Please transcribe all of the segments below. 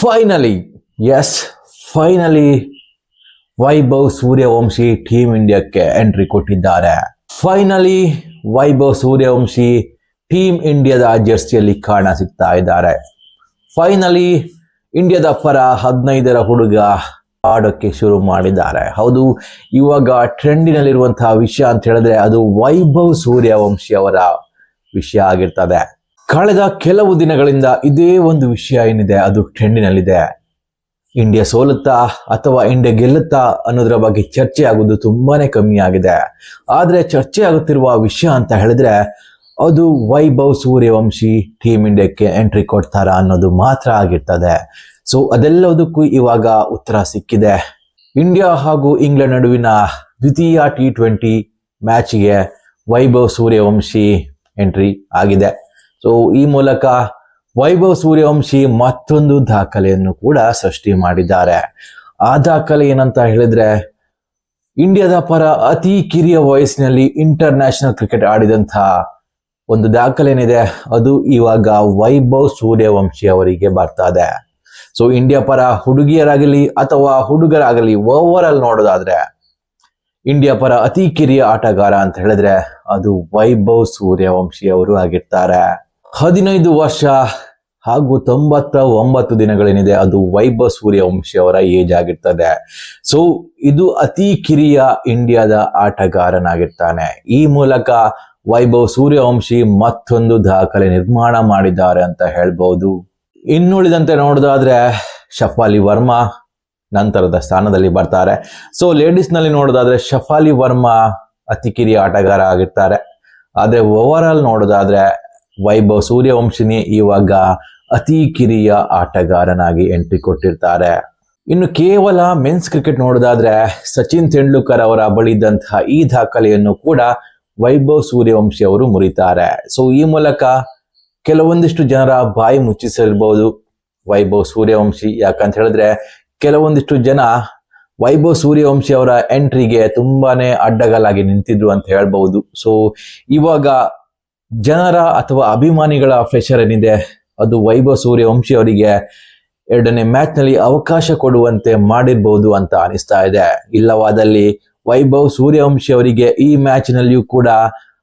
Finally yes finally Vaibhav Suryavanshi team ಇಂಡಿಯಾಕ್ಕೆ entry ಕೊಟ್ಟಿದ್ದಾರೆ. Finally Vaibhav Suryavanshi team ಇಂಡಿಯಾದ ಜೆರ್ಸಿಯಲ್ಲಿ ಕಾಣ ಸಿಗ್ತಾ ಇದ್ದಾರೆ. ಫೈನಲಿ ಇಂಡಿಯಾದ ಪರ 15ರ ಹುಡುಗ ಆಡೋಕ್ಕೆ ಶುರು ಮಾಡಿದ್ದಾರೆ. ಹೌದು, ಇವಾಗ ಟ್ರೆಂಡಿನಲ್ಲಿರುವಂತಹ ವಿಷಯ ಅಂತ ಹೇಳಿದ್ರೆ ಅದು ವೈಭವ್ ಸೂರ್ಯವಂಶಿ ಅವರ ವಿಷಯ ಆಗಿರ್ತದೆ. ಕಳೆದ ಕೆಲವು ದಿನಗಳಿಂದ ಇದೇ ಒಂದು ವಿಷಯ ಏನಿದೆ ಅದು ಟ್ರೆಂಡಿನಲ್ಲಿದೆ. ಇಂಡಿಯಾ ಸೋಲುತ್ತಾ ಅಥವಾ ಇಂಡಿಯಾ ಗೆಲ್ಲುತ್ತಾ ಅನ್ನೋದ್ರ ಬಗ್ಗೆ ಚರ್ಚೆ ಆಗೋದು ತುಂಬಾನೇ ಕಮ್ಮಿ ಆಗಿದೆ. ಆದ್ರೆ ಚರ್ಚೆ ಆಗುತ್ತಿರುವ ವಿಷಯ ಅಂತ ಹೇಳಿದ್ರೆ ಅದು ವೈಭವ್ ಸೂರ್ಯವಂಶಿ ಟೀಮ್ ಇಂಡಿಯಾಕ್ಕೆ ಎಂಟ್ರಿ ಕೊಡ್ತಾರಾ ಅನ್ನೋದು ಮಾತ್ರ ಆಗಿರ್ತದೆ. ಸೊ ಅದೆಲ್ಲದಕ್ಕೂ ಇವಾಗ ಉತ್ತರ ಸಿಕ್ಕಿದೆ. ಇಂಡಿಯಾ ಹಾಗೂ ಇಂಗ್ಲೆಂಡ್ ನಡುವಿನ ದ್ವಿತೀಯ T20 ಮ್ಯಾಚ್ಗೆ ವೈಭವ್ ಸೂರ್ಯವಂಶಿ ಎಂಟ್ರಿ ಆಗಿದೆ. ಸೊ ಈ ಮೂಲಕ ವೈಭವ್ ಸೂರ್ಯವಂಶಿ ಮತ್ತೊಂದು ದಾಖಲೆಯನ್ನು ಕೂಡ ಸೃಷ್ಟಿ ಮಾಡಿದ್ದಾರೆ. ಆ ದಾಖಲೆ ಏನಂತ ಹೇಳಿದ್ರೆ ಇಂಡಿಯಾದ ಪರ ಅತಿ ಕಿರಿಯ ವಯಸ್ಸಿನಲ್ಲಿ ಇಂಟರ್ನ್ಯಾಷನಲ್ ಕ್ರಿಕೆಟ್ ಆಡಿದಂತಹ ಒಂದು ದಾಖಲೆ ಏನಿದೆ ಅದು ಇವಾಗ ವೈಭವ್ ಸೂರ್ಯವಂಶಿ ಅವರಿಗೆ ಬರ್ತಾ ಇದೆ. ಸೊ ಇಂಡಿಯಾ ಪರ ಹುಡುಗಿಯರಾಗಲಿ ಅಥವಾ ಹುಡುಗರಾಗಲಿ ಓವರ್ ಆಲ್ ನೋಡೋದಾದ್ರೆ ಇಂಡಿಯಾ ಪರ ಅತಿ ಕಿರಿಯ ಆಟಗಾರ ಅಂತ ಹೇಳಿದ್ರೆ ಅದು ವೈಭವ್ ಸೂರ್ಯವಂಶಿ ಅವರು ಆಗಿರ್ತಾರೆ. 15 ವರ್ಷ ಹಾಗೂ 99 ದಿನಗಳೇನಿದೆ ಅದು ವೈಭವ್ ಸೂರ್ಯವಂಶಿ ಅವರ ಏಜ್ ಆಗಿರ್ತದೆ. ಸೊ ಇದು ಅತಿ ಕಿರಿಯ ಇಂಡಿಯಾದ ಆಟಗಾರನಾಗಿರ್ತಾನೆ. ಈ ಮೂಲಕ ವೈಭವ್ ಸೂರ್ಯವಂಶಿ ಮತ್ತೊಂದು ದಾಖಲೆ ನಿರ್ಮಾಣ ಮಾಡಿದ್ದಾರೆ ಅಂತ ಹೇಳ್ಬಹುದು. ಇನ್ನುಳಿದಂತೆ ನೋಡೋದಾದ್ರೆ ಶಫಾಲಿ ವರ್ಮಾ ನಂತರದ ಸ್ಥಾನದಲ್ಲಿ ಬರ್ತಾರೆ. ಸೊ ಲೇಡೀಸ್ ನಲ್ಲಿ ನೋಡೋದಾದ್ರೆ ಶಫಾಲಿ ವರ್ಮಾ ಅತಿ ಕಿರಿಯ ಆಟಗಾರ ಆಗಿರ್ತಾರೆ. ಆದ್ರೆ ಓವರ್ ಆಲ್ ನೋಡೋದಾದ್ರೆ ವೈಭವ್ ಸೂರ್ಯವಂಶಿನಿ ಇವಾಗ ಅತಿ ಕಿರಿಯ ಆಟಗಾರನಾಗಿ ಎಂಟ್ರಿ ಕೊಟ್ಟಿರ್ತಾರೆ. ಇನ್ನು ಕೇವಲ ಮೆನ್ಸ್ ಕ್ರಿಕೆಟ್ ನೋಡೋದಾದ್ರೆ ಸಚಿನ್ ತೆಂಡೂಲ್ಕರ್ ಅವರ ಬಳಿ ಇದ್ದಂತಹ ಈ ದಾಖಲೆಯನ್ನು ಕೂಡ ವೈಭವ್ ಸೂರ್ಯವಂಶಿ ಅವರು ಮುರಿತಾರೆ. ಸೊ ಈ ಮೂಲಕ ಕೆಲವೊಂದಿಷ್ಟು ಜನರ ಬಾಯಿ ಮುಚ್ಚಿಸಿರ್ಬಹುದು ವೈಭವ್ ಸೂರ್ಯವಂಶಿ. ಯಾಕಂತ ಹೇಳಿದ್ರೆ ಕೆಲವೊಂದಿಷ್ಟು ಜನ ವೈಭವ್ ಸೂರ್ಯವಂಶಿ ಅವರ ಎಂಟ್ರಿಗೆ ತುಂಬಾನೇ ಅಡ್ಡಗಾಲಾಗಿ ನಿಂತಿದ್ರು ಅಂತ ಹೇಳ್ಬಹುದು. ಸೊ ಇವಾಗ ಜನರ ಅಥವಾ ಅಭಿಮಾನಿಗಳ ಪ್ರೆಷರ್ ಏನಿದೆ ಅದು ವೈಭವ್ ಸೂರ್ಯವಂಶಿ ಅವರಿಗೆ 2ನೇ ಮ್ಯಾಚ್ ನಲ್ಲಿ ಅವಕಾಶ ಕೊಡುವಂತೆ ಮಾಡಿರ್ಬಹುದು ಅಂತ ಅನಿಸ್ತಾ ಇದೆ. ಇಲ್ಲವಾದಲ್ಲಿ ವೈಭವ್ ಸೂರ್ಯವಂಶಿ ಅವರಿಗೆ ಈ ಮ್ಯಾಚ್ ನಲ್ಲಿಯೂ ಕೂಡ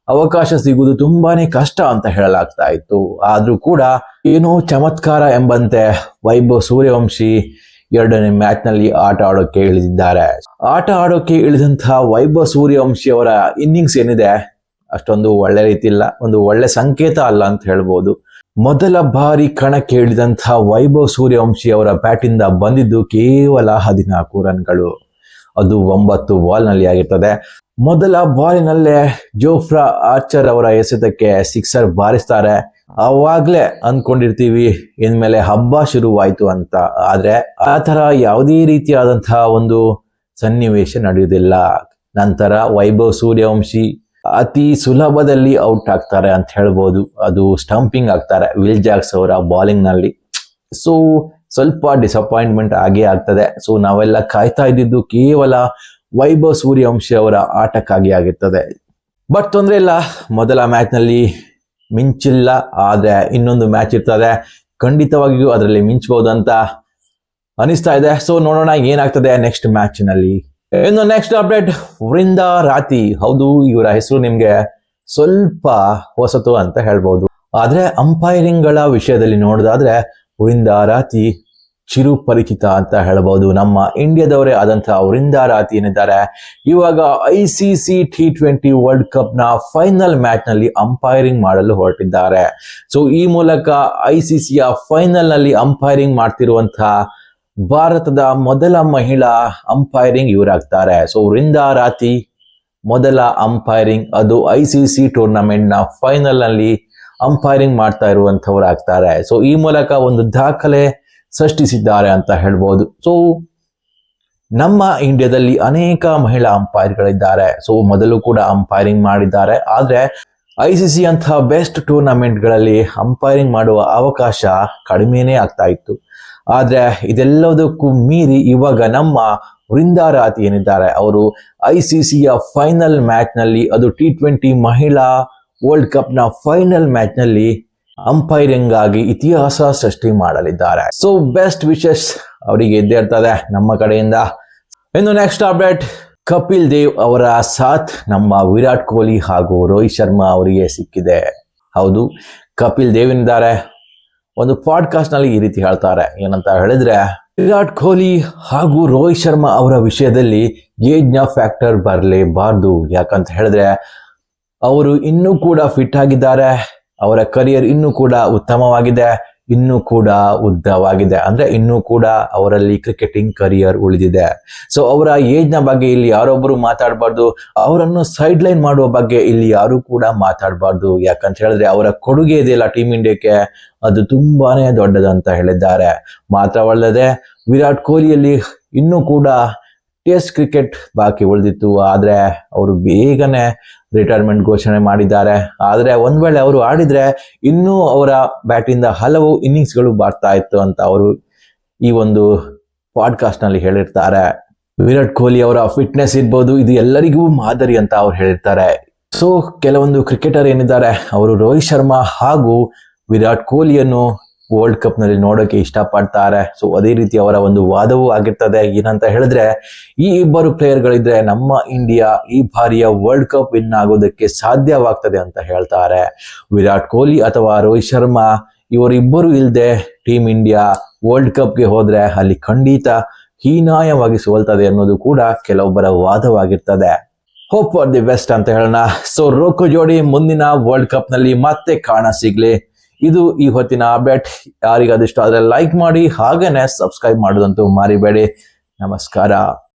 ಅವಕಾಶ ಸಿಗುವುದು ತುಂಬಾನೇ ಕಷ್ಟ ಅಂತ ಹೇಳಲಾಗ್ತಾ ಇತ್ತು. ಆದ್ರೂ ಕೂಡ ಏನೋ ಚಮತ್ಕಾರ ಎಂಬಂತೆ ವೈಭವ್ ಸೂರ್ಯವಂಶಿ 2ನೇ ಮ್ಯಾಚ್ ನಲ್ಲಿ ಆಟ ಆಡೋಕೆ ಇಳಿದಿದ್ದಾರೆ. ಆಟ ಆಡೋಕೆ ಇಳಿದಂತಹ ವೈಭವ್ ಸೂರ್ಯವಂಶಿ ಅವರ ಇನ್ನಿಂಗ್ಸ್ ಏನಿದೆ ಅಷ್ಟೊಂದು ಒಳ್ಳೆ ರೀತಿ ಇಲ್ಲ, ಒಂದು ಒಳ್ಳೆ ಸಂಕೇತ ಅಲ್ಲ ಅಂತ ಹೇಳ್ಬೋದು. ಮೊದಲ ಬಾರಿ ಕಣಕ್ಕೆ ಇಳಿದಂತಹ ವೈಭವ್ ಸೂರ್ಯವಂಶಿ ಅವರ ಬ್ಯಾಟಿಂದ ಬಂದಿದ್ದು ಕೇವಲ 14 ರನ್ಗಳು. ಅದು 9 ಬಾಲ್ ನಲ್ಲಿ ಆಗಿರ್ತದೆ. ಮೊದಲ ಬಾಲಿನಲ್ಲೇ ಜೋಫ್ರಾ ಆರ್ಚರ್ ಅವರ ಎಸೆತಕ್ಕೆ ಸಿಕ್ಸರ್ ಬಾರಿಸ್ತಾರೆ. ಅವಾಗ್ಲೇ ಅನ್ಕೊಂಡಿರ್ತೀವಿ ಇನ್ಮೇಲೆ ಹಬ್ಬ ಶುರುವಾಯ್ತು ಅಂತ. ಆದ್ರೆ ಆ ತರ ಯಾವುದೇ ರೀತಿಯಾದಂತಹ ಒಂದು ಸನ್ನಿವೇಶ ನಡೆಯುವುದಿಲ್ಲ. ನಂತರ ವೈಭವ್ ಸೂರ್ಯವಂಶಿ ಅತಿ ಸುಲಭದಲ್ಲಿ ಔಟ್ ಆಗ್ತಾರೆ ಅಂತ ಹೇಳ್ಬೋದು. ಅದು ಸ್ಟಂಪಿಂಗ್ ಆಗ್ತಾರೆ ವಿಲ್ ಜಾಕ್ಸ್ ಅವರ ಬಾಲಿಂಗ್ ನಲ್ಲಿ. ಸೊ ಸ್ವಲ್ಪ ಡಿಸಪಾಯಿಂಟ್ಮೆಂಟ್ ಆಗೇ ಆಗ್ತದೆ. ಸೊ ನಾವೆಲ್ಲ ಕಾಯ್ತಾ ಇದ್ದಿದ್ದು ಕೇವಲ ವೈಭವ್ ಸೂರ್ಯವಂಶಿ ಅವರ ಆಟಕ್ಕಾಗಿ ಆಗಿರ್ತದೆ. ಬಟ್ ತೊಂದ್ರೆ ಇಲ್ಲ, ಮೊದಲ ಮ್ಯಾಚ್ ನಲ್ಲಿ ಮಿಂಚಿಲ್ಲ. ಆದ್ರೆ ಇನ್ನೊಂದು ಮ್ಯಾಚ್ ಇರ್ತದೆ, ಖಂಡಿತವಾಗಿಯೂ ಅದರಲ್ಲಿ ಮಿಂಚಬಹುದು ಅಂತ ಅನಿಸ್ತಾ ಇದೆ. ಸೊ ನೋಡೋಣ ಏನಾಗ್ತದೆ ನೆಕ್ಸ್ಟ್ ಮ್ಯಾಚ್ ನಲ್ಲಿ. ಇನ್ನು ನೆಕ್ಸ್ಟ್ ಅಪ್ಡೇಟ್ ವೃಂದಾ ರಾತಿ. ಹೌದು, ಇವರ ಹೆಸರು ನಿಮ್ಗೆ ಸ್ವಲ್ಪ ಹೊಸತು ಅಂತ ಹೇಳ್ಬಹುದು. ಆದ್ರೆ ಅಂಪೈರಿಂಗ್ ಗಳ ವಿಷಯದಲ್ಲಿ ನೋಡೋದಾದ್ರೆ ವೃಂದಾ ರಾತಿ ಚಿರು ಪರಿಚಿತ ಅಂತ ಹೇಳಬಹುದು. ನಮ್ಮ ಇಂಡಿಯಾದವರೇ ಆದಂತಹ ವೃಂದಾ ರಾತಿ ಏನಿದ್ದಾರೆ ಇವಾಗ ICC T20 ವರ್ಲ್ಡ್ ಕಪ್ ನ ಫೈನಲ್ ಮ್ಯಾಚ್ ನಲ್ಲಿ ಅಂಪೈರಿಂಗ್ ಮಾಡಲು ಹೊರಟಿದ್ದಾರೆ. ಸೊ ಈ ಮೂಲಕ ICC ಯ ಫೈನಲ್ ನಲ್ಲಿ ಅಂಪೈರಿಂಗ್ ಮಾಡ್ತಿರುವಂತಹ ಭಾರತದ ಮೊದಲ ಮಹಿಳಾ ಅಂಪೈರಿಂಗ್ ಇವರಾಗ್ತಾರೆ. ಸೊ ವೃಂದಾ ರಾತಿ ಮೊದಲ ಅಂಪೈರಿಂಗ್, ಅದು ICC ಟೂರ್ನಮೆಂಟ್ ನ ಫೈನಲ್ ನಲ್ಲಿ ಅಂಪೈರಿಂಗ್ ಮಾಡ್ತಾ ಇರುವಂತವ್ರು ಆಗ್ತಾರೆ. ಸೊ ಈ ಮೂಲಕ ಒಂದು ದಾಖಲೆ ಸೃಷ್ಟಿಸಿದ್ದಾರೆ ಅಂತ ಹೇಳ್ಬೋದು. ಸೊ ನಮ್ಮ ಇಂಡಿಯಾದಲ್ಲಿ ಅನೇಕ ಮಹಿಳಾ ಅಂಪೈರ್ಗಳಿದ್ದಾರೆ. ಸೊ ಮೊದಲು ಕೂಡ ಅಂಪೈರಿಂಗ್ ಮಾಡಿದ್ದಾರೆ. ಆದ್ರೆ ICC ಅಂತಹ ಬೆಸ್ಟ್ ಟೂರ್ನಮೆಂಟ್ ಗಳಲ್ಲಿ ಅಂಪೈರಿಂಗ್ ಮಾಡುವ ಅವಕಾಶ ಕಡಿಮೆನೇ ಆಗ್ತಾ ಇತ್ತು. ಆದ್ರೆ ಇದೆಲ್ಲದಕ್ಕೂ ಮೀರಿ ಇವಾಗ ನಮ್ಮ ವೃಂದಾ ರಾತಿ ಏನಿದ್ದಾರೆ ಅವರು ICC ಯ ಫೈನಲ್ ಮ್ಯಾಚ್ ನಲ್ಲಿ, ಅದು T20 ಮಹಿಳಾ ವರ್ಲ್ಡ್ ಕಪ್ ನ ಫೈನಲ್ ಮ್ಯಾಚ್ ನಲ್ಲಿ ಅಂಪೈರಿಂಗ್ ಆಗಿ ಇತಿಹಾಸ ಸೃಷ್ಟಿ ಮಾಡಲಿದ್ದಾರೆ. ಸೊ ಬೆಸ್ಟ್ ವಿಶಸ್ ಅವರಿಗೆ ಇದ್ದೇ ಇರ್ತದೆ ನಮ್ಮ ಕಡೆಯಿಂದ. ಇನ್ನು ನೆಕ್ಸ್ಟ್ ಅಪ್ಡೇಟ್, ಕಪಿಲ್ ದೇವ್ ಅವರ ಸಾಥ್ ನಮ್ಮ ವಿರಾಟ್ ಕೊಹ್ಲಿ ಹಾಗೂ ರೋಹಿತ್ ಶರ್ಮಾ ಅವರಿಗೆ ಸಿಕ್ಕಿದೆ. ಹೌದು, ಕಪಿಲ್ ದೇವ್ ಇದ್ದಾರೆ. ಒಂದು ಪಾಡ್ಕಾಸ್ಟ್ ನಲ್ಲಿ ಈ ರೀತಿ ಹೇಳ್ತಾರೆ, ಏನಂತ ಹೇಳಿದ್ರೆ, ವಿರಾಟ್ ಕೊಹ್ಲಿ ಹಾಗೂ ರೋಹಿತ್ ಶರ್ಮಾ ಅವರ ವಿಷಯದಲ್ಲಿ ಏಜ್ನ ಫ್ಯಾಕ್ಟರ್ ಬರಲೇಬಾರ್ದು. ಯಾಕಂತ ಹೇಳಿದ್ರೆ ಅವರು ಇನ್ನೂ ಕೂಡ ಫಿಟ್ ಆಗಿದ್ದಾರೆ, ಅವರ ಕರಿಯರ್ ಇನ್ನೂ ಕೂಡ ಉತ್ತಮವಾಗಿದೆ, ಇನ್ನೂ ಕೂಡ ಉದ್ದವಾಗಿದೆ. ಅಂದ್ರೆ ಇನ್ನೂ ಕೂಡ ಅವರಲ್ಲಿ ಕ್ರಿಕೆಟಿಂಗ್ ಕರಿಯರ್ ಉಳಿದಿದೆ. ಸೊ ಅವರ ಏಜ್ ನ ಬಗ್ಗೆ ಇಲ್ಲಿ ಯಾರೊಬ್ಬರು ಮಾತಾಡಬಾರ್ದು, ಅವರನ್ನು ಸೈಡ್ ಲೈನ್ ಮಾಡುವ ಬಗ್ಗೆ ಇಲ್ಲಿ ಯಾರು ಕೂಡ ಮಾತಾಡಬಾರ್ದು. ಯಾಕಂತ ಹೇಳಿದ್ರೆ ಅವರ ಕೊಡುಗೆ ಇದೆಯಲ್ಲ ಟೀಮ್ ಇಂಡಿಯಾಕ್ಕೆ, ಅದು ತುಂಬಾನೇ ದೊಡ್ಡದಂತ ಹೇಳಿದ್ದಾರೆ. ಮಾತ್ರವಲ್ಲದೆ ವಿರಾಟ್ ಕೊಹ್ಲಿಯಲ್ಲಿ ಇನ್ನೂ ಕೂಡ ಟೆಸ್ಟ್ ಕ್ರಿಕೆಟ್ ಬಾಕಿ ಉಳಿದಿತ್ತು, ಆದ್ರೆ ಅವರು ಬೇಗನೆ ರಿಟೈರ್ಮೆಂಟ್ ಘೋಷಣೆ ಮಾಡಿದ್ದಾರೆ. ಆದ್ರೆ ಒಂದ್ ವೇಳೆ ಅವರು ಆಡಿದ್ರೆ ಇನ್ನೂ ಅವರ ಬ್ಯಾಟಿಂದ ಹಲವು ಇನ್ನಿಂಗ್ಸ್ಗಳು ಬರ್ತಾ ಇತ್ತು ಅಂತ ಅವರು ಈ ಒಂದು ಪಾಡ್ಕಾಸ್ಟ್ ನಲ್ಲಿ ಹೇಳಿರ್ತಾರೆ. ವಿರಾಟ್ ಕೊಹ್ಲಿ ಅವರ ಫಿಟ್ನೆಸ್ ಇರ್ಬೋದು, ಇದು ಎಲ್ಲರಿಗೂ ಮಾದರಿ ಅಂತ ಅವ್ರು ಹೇಳಿರ್ತಾರೆ. ಸೊ ಕೆಲವೊಂದು ಕ್ರಿಕೆಟರ್ ಏನಿದ್ದಾರೆ ಅವರು ರೋಹಿತ್ ಶರ್ಮಾ ಹಾಗೂ ವಿರಾಟ್ ಕೊಹ್ಲಿಯನ್ನು ವರ್ಲ್ಡ್ ಕಪ್ ನಲ್ಲಿ ನೋಡೋಕೆ ಇಷ್ಟಪಡ್ತಾರೆ. ಸೊ ಅದೇ ರೀತಿ ಅವರ ಒಂದು ವಾದವೂ ಆಗಿರ್ತದೆ. ಏನಂತ ಹೇಳಿದ್ರೆ, ಈ ಇಬ್ಬರು ಪ್ಲೇಯರ್ ಗಳಿದ್ರೆ ನಮ್ಮ ಇಂಡಿಯಾ ಈ ಬಾರಿಯ ವರ್ಲ್ಡ್ ಕಪ್ ವಿನ್ ಆಗೋದಕ್ಕೆ ಸಾಧ್ಯವಾಗ್ತದೆ ಅಂತ ಹೇಳ್ತಾರೆ. ವಿರಾಟ್ ಕೊಹ್ಲಿ ಅಥವಾ ರೋಹಿತ್ ಶರ್ಮಾ ಇವರಿಬ್ಬರು ಇಲ್ಲದೆ ಟೀಮ್ ಇಂಡಿಯಾ ವರ್ಲ್ಡ್ ಕಪ್ಗೆ ಹೋದ್ರೆ ಅಲ್ಲಿ ಖಂಡಿತ ಹೀನಾಯವಾಗಿ ಸೋಲ್ತದೆ ಅನ್ನೋದು ಕೂಡ ಕೆಲವೊಬ್ಬರ ವಾದವಾಗಿರ್ತದೆ. ಹೋಪ್ ಫಾರ್ ದಿ ಬೆಸ್ಟ್ ಅಂತ ಹೇಳೋಣ. ಸೊ ರೋಕು ಜೋಡಿ ಮುಂದಿನ ವರ್ಲ್ಡ್ ಕಪ್ ನಲ್ಲಿ ಮತ್ತೆ ಕಾಣ ಸಿಗ್ಲಿ. ಇದು ಈ ಹೊತ್ತಿನ ಅಪ್ಡೇಟ್. ಯಾರಿಗಾದಿಷ್ಟ ಆದ್ರೆ ಲೈಕ್ ಮಾಡಿ, ಹಾಗೇನೆ ಸಬ್ಸ್ಕ್ರೈಬ್ ಮಾಡೋದಂತೂ ಮರಿಬೇಡಿ. ನಮಸ್ಕಾರ.